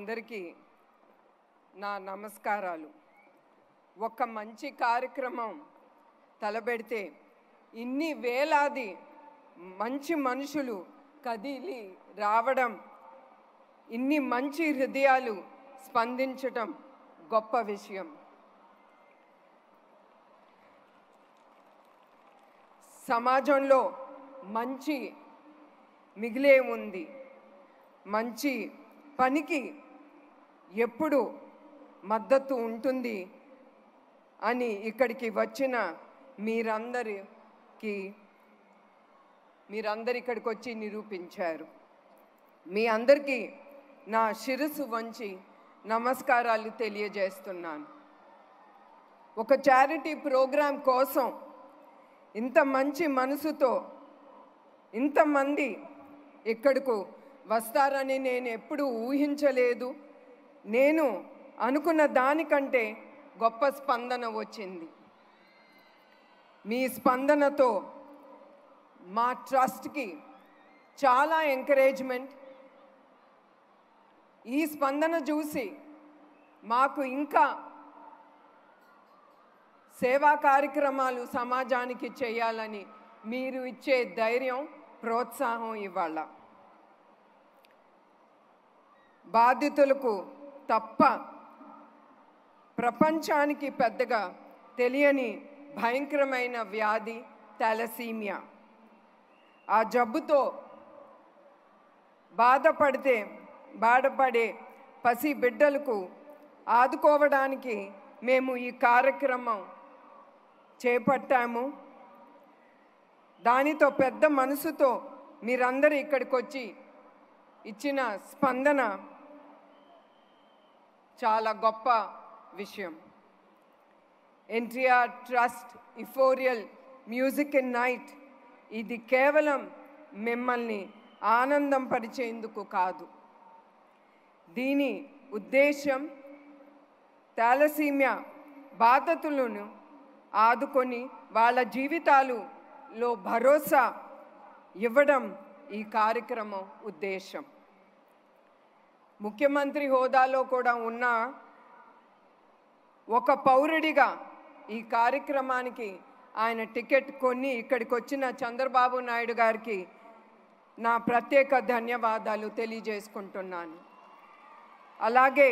అందరికీ నా నమస్కారాలు. ఒక మంచి కార్యక్రమం తలబెడితే ఇన్ని వేలాది మంచి మనుషులు కదిలి రావడం, ఇన్ని మంచి హృదయాలు స్పందించటం గొప్ప విషయం. సమాజంలో మంచి మిగిలే ఉంది. మంచి పనికి ఎప్పుడు మద్దతు ఉంటుంది అని ఇక్కడికి వచ్చిన మీరందరూ ఇక్కడికి వచ్చి నిరూపించారు. మీ అందరికీ నా శిరస్సు వంచి నమస్కారాలు తెలియజేస్తున్నాను. ఒక చారిటీ ప్రోగ్రాం కోసం ఇంత మంచి మనసుతో ఇంతమంది ఇక్కడకు వస్తారని నేను ఎప్పుడూ ఊహించలేదు. నేను అనుకున్న దానికంటే గొప్ప స్పందన వచ్చింది. మీ స్పందనతో మా ట్రస్ట్కి చాలా ఎంకరేజ్మెంట్. ఈ స్పందన చూసి మాకు ఇంకా సేవా కార్యక్రమాలు సమాజానికి చేయాలని మీరు ఇచ్చే ధైర్యం, ప్రోత్సాహం ఇవ్వాల. బాధితులకు తప్ప ప్రపంచానికి పెద్దగా తెలియని భయంకరమైన వ్యాధి థాలసీమియా. ఆ జబ్బుతో బాధపడే పసి బిడ్డలకు ఆదుకోవడానికి మేము ఈ కార్యక్రమం చేపట్టాము. దానితో పెద్ద మనసుతో మీరందరూ ఇక్కడికి వచ్చి ఇచ్చిన స్పందన చాలా గొప్ప విషయం. NTR trust euphoria music and night ఇది కేవలం మిమ్మల్ని ఆనందం పరిచేందుకు కాదు. దీని ఉద్దేశం థాలసీమియా బాధితులను ఆదుకొని వాళ్ళ జీవితాలలో భరోసా ఇవ్వడం ఈ కార్యక్రమం ఉద్దేశం. ముఖ్యమంత్రి హోదాలో కూడా ఉన్న ఒక పౌరుడిగా ఈ కార్యక్రమానికి ఆయన టికెట్ కొని ఇక్కడికి వచ్చిన చంద్రబాబు నాయుడు గారికి నా ప్రత్యేక ధన్యవాదాలు తెలియజేసుకుంటున్నాను. అలాగే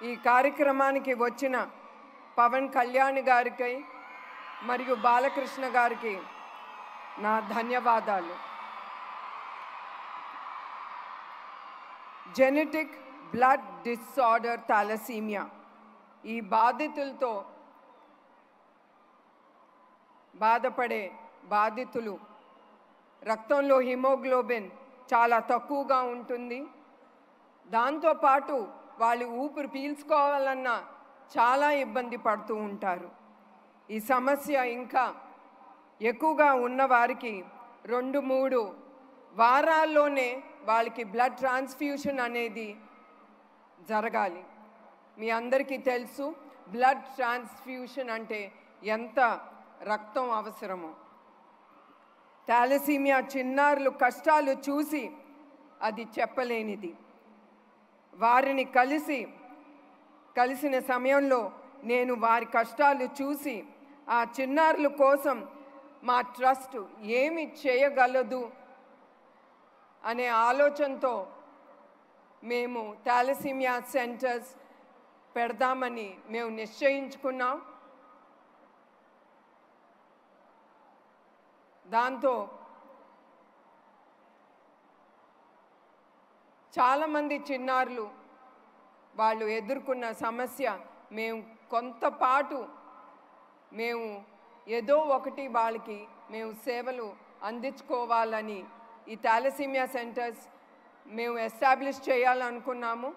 ఈ కార్యక్రమానికి వచ్చిన పవన్ కళ్యాణ్ గారికి మరియు బాలకృష్ణ గారికి నా ధన్యవాదాలు. జెనెటిక్ బ్లడ్ డిసార్డర్ థాలసీమియా ఈ బాధితులతో బాధపడే బాధితులు రక్తంలో హిమోగ్లోబిన్ చాలా తక్కువగా ఉంటుంది. దాంతోపాటు వాళ్ళు ఊపిరి పీల్చుకోవాలన్నా చాలా ఇబ్బంది పడుతూ ఉంటారు. ఈ సమస్య ఇంకా ఎక్కువగా ఉన్నవారికి 2-3 వారాల్లోనే వాళ్ళకి బ్లడ్ ట్రాన్స్ఫ్యూషన్ అనేది జరగాలి. మీ అందరికీ తెలుసు బ్లడ్ ట్రాన్స్ఫ్యూషన్ అంటే ఎంత రక్తం అవసరమో. థాలసీమియా చిన్నారులు కష్టాలు చూసి అది చెప్పలేనిది. వారిని కలిసిన సమయంలో నేను వారి కష్టాలు చూసి ఆ చిన్నారుల కోసం మా ట్రస్ట్ ఏమి చేయగలదు అనే ఆలోచనతో మేము థాలసీమియా సెంటర్స్ పెడదామని మేము నిశ్చయించుకున్నాం. దాంతో చాలామంది చిన్నారులు వాళ్ళు ఎదుర్కొన్న సమస్య మేము కొంతపాటు మేము ఏదో ఒకటి వాళ్ళకి మేము సేవలు అందించుకోవాలని ఈ థాలసీమియా సెంటర్స్ మేము ఎస్టాబ్లిష్ చేయాలనుకున్నాము.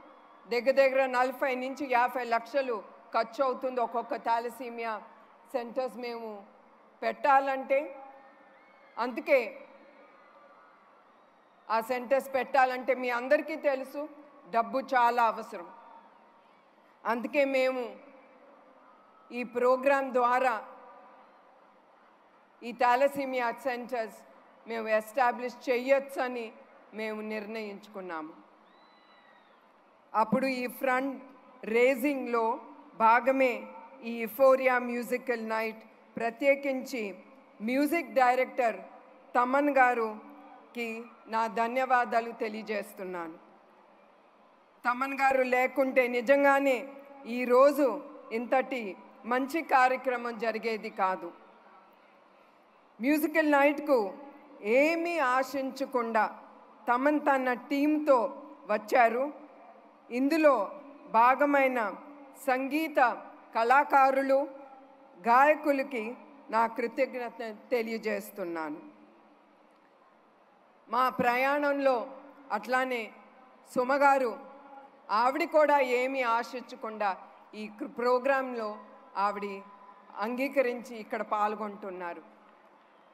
దగ్గర 40 నుంచి 50 లక్షలు ఖర్చు అవుతుంది ఒక్కొక్క థాలసీమియా సెంటర్స్ మేము పెట్టాలంటే. అందుకే ఆ సెంటర్స్ పెట్టాలంటే మీ అందరికీ తెలుసు డబ్బు చాలా అవసరం. అందుకే మేము ఈ ప్రోగ్రాం ద్వారా ఈ థాలసీమియా సెంటర్స్ మేము ఎస్టాబ్లిష్ చేయొచ్చని మేము నిర్ణయించుకున్నాము. అప్పుడు ఈ ఫండ్ రేజింగ్లో భాగమే ఈ యుఫోరియా మ్యూజికల్ నైట్. ప్రత్యేకించి మ్యూజిక్ డైరెక్టర్ తమన్ గారుకి నా ధన్యవాదాలు తెలియజేస్తున్నాను. తమన్ గారు లేకుంటే నిజంగానే ఈరోజు ఇంతటి మంచి కార్యక్రమం జరిగేది కాదు. మ్యూజికల్ నైట్కు ఏమీ ఆశించకుండా తమన్ తన టీంతో వచ్చారు. ఇందులో భాగమైన సంగీత కళాకారులు, గాయకులకి నా కృతజ్ఞత తెలియజేస్తున్నాను. మా ప్రయాణంలో అట్లానే సుమగారు ఆవిడ కూడా ఏమీ ఆశించకుండా ఈ ప్రోగ్రాంలో ఆవిడ అంగీకరించి ఇక్కడ పాల్గొంటున్నారు.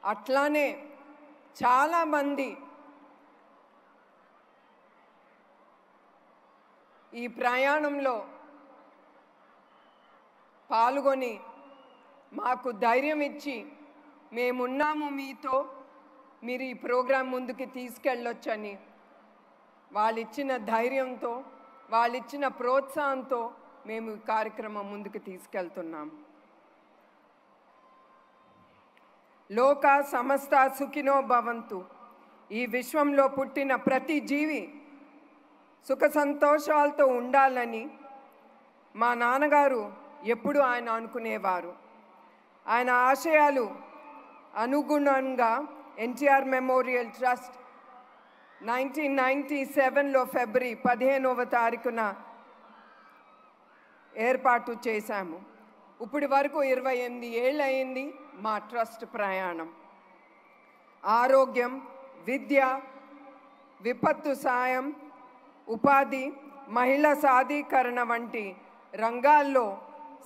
అట్లానే చాలామంది ఈ ప్రయాణంలో పాల్గొని మాకు ధైర్యం ఇచ్చి మేమున్నాము మీతో, మీరు ఈ ప్రోగ్రాం ముందుకు తీసుకెళ్ళొచ్చని వాళ్ళిచ్చిన ధైర్యంతో, వాళ్ళిచ్చిన ప్రోత్సాహంతో మేము ఈ కార్యక్రమం ముందుకు తీసుకెళ్తున్నాము. లోక సమస్త సుఖినో భవంతు. ఈ విశ్వంలో పుట్టిన ప్రతి జీవి సుఖ సంతోషాలతో ఉండాలని మా నాన్నగారు ఎప్పుడూ ఆయన అనుకునేవారు. ఆయన ఆశయాలు అనుగుణంగా ఎన్టీఆర్ మెమోరియల్ ట్రస్ట్ 1997లో ఫిబ్రవరి 15వ తారీఖున ఏర్పాటు చేశాము. ఇప్పటి వరకు 28 ఏళ్ళు అయింది మా ట్రస్ట్ ప్రయాణం. ఆరోగ్యం, విద్య, విపత్తు సాయం, ఉపాధి, మహిళా సాధీకరణ వంటి రంగాల్లో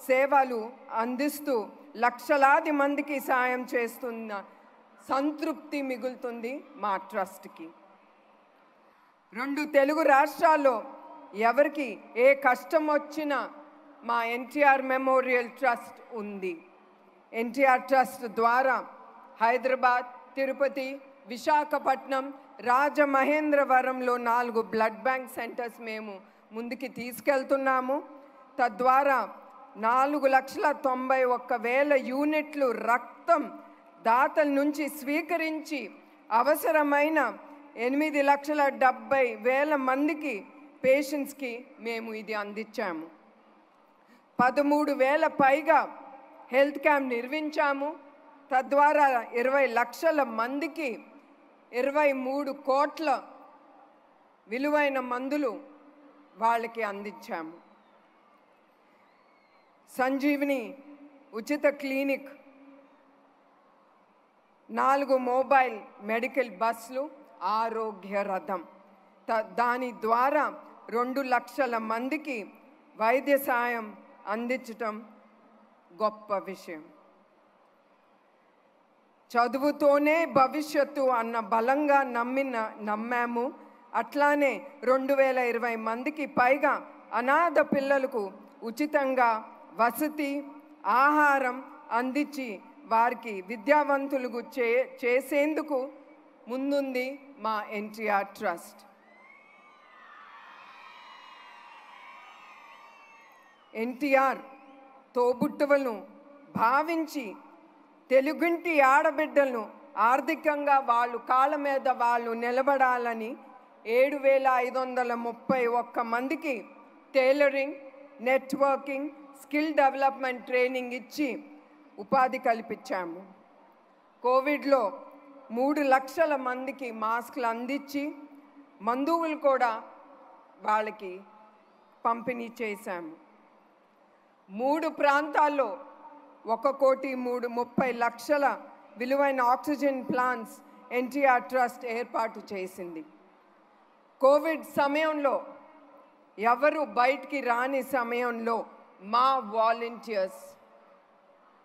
సేవలు అందిస్తూ లక్షలాది మందికి సాయం చేస్తున్న సంతృప్తి మిగులుతుంది మా ట్రస్ట్కి. 2 తెలుగు రాష్ట్రాల్లో ఎవరికి ఏ కష్టం వచ్చినా మా ఎన్టీఆర్ మెమోరియల్ ట్రస్ట్ ఉంది. ఎన్టీఆర్ ట్రస్ట్ ద్వారా హైదరాబాద్, తిరుపతి, విశాఖపట్నం, రాజమహేంద్రవరంలో 4 బ్లడ్ బ్యాంక్ సెంటర్స్ మేము ముందుకి తీసుకెళ్తున్నాము. తద్వారా 4,91,000 యూనిట్లు రక్తం దాతల నుంచి స్వీకరించి అవసరమైన 8,70,000 మందికి పేషెంట్స్కి మేము ఇది అందించాము. 13,000 పైగా హెల్త్ క్యాంప్ నిర్మించాము. తద్వారా 20 లక్షల మందికి 23 కోట్ల విలువైన మందులు వాళ్ళకి అందించాము. సంజీవిని ఉచిత క్లినిక్, 4 మొబైల్ మెడికల్ బస్సులు, ఆరోగ్య రథం, దాని ద్వారా 2 లక్షల మందికి వైద్య సాయం అందించటం గొప్ప విషయం. చదువుతోనే భవిష్యత్తు అన్న బలంగా నమ్మాము. అట్లానే 2020 మందికి పైగా అనాథ పిల్లలకు ఉచితంగా వసతి, ఆహారం అందించి వారికి విద్యావంతులకు చేసేందుకు ముందుంది మా ఎన్టీఆర్ ట్రస్ట్. ఎన్టీఆర్ తోబుట్టువులను భావించి తెలుగింటి ఆడబిడ్డలను ఆర్థికంగా వాళ్ళు కాళ్ళ మీద వాళ్ళు నిలబడాలని 7,531 మందికి tailoring, networking, skill development training ఇచ్చి ఉపాధి కల్పించాము. కోవిడ్లో 3 లక్షల మందికి మాస్కులు అందించి మందువులు కూడా వాళ్ళకి పంపిణీ చేశాము. 3 ప్రాంతాల్లో 1,30,00,000 విలువైన ఆక్సిజన్ ప్లాంట్స్ ఎన్టీఆర్ ట్రస్ట్ ఏర్పాటు చేసింది. కోవిడ్ సమయంలో ఎవరు బయటికి రాని సమయంలో మా వాలంటీర్స్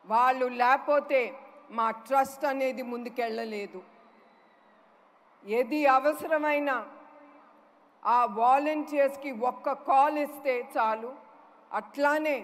వాళ్ళు లేకపోతే మా ట్రస్ట్ అనేది ముందుకెళ్ళలేదు. ఏది అవసరమైన ఆ వాలంటీర్స్కి ఒక్క కాల్ ఇస్తే చాలు. అట్లానే